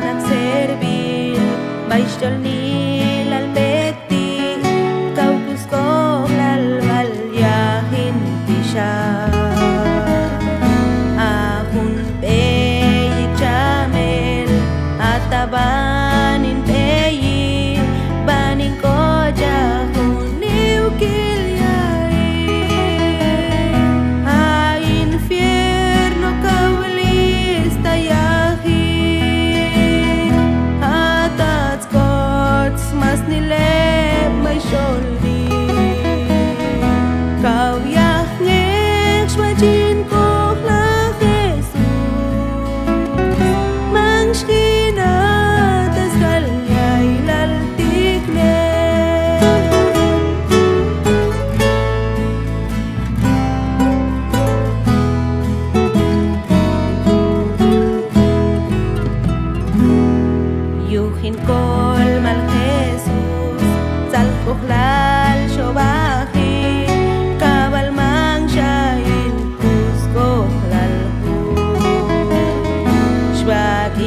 nagserbil Baixol ni lalbeti Kau kusko lalvalyahin pisya Ahun peyi chamel Atabanin peyi Banin ko jahun niukilyai A infierno kaulis tayahin Atats kots mas nile may sholdi Kau yahngek shmajin ko la Jesus Mangshkina tas kalyay laltikne Yuhin kol mal Jesus Sal kuhlal shobahi Kabal mang shayin kusko lalhu Shbat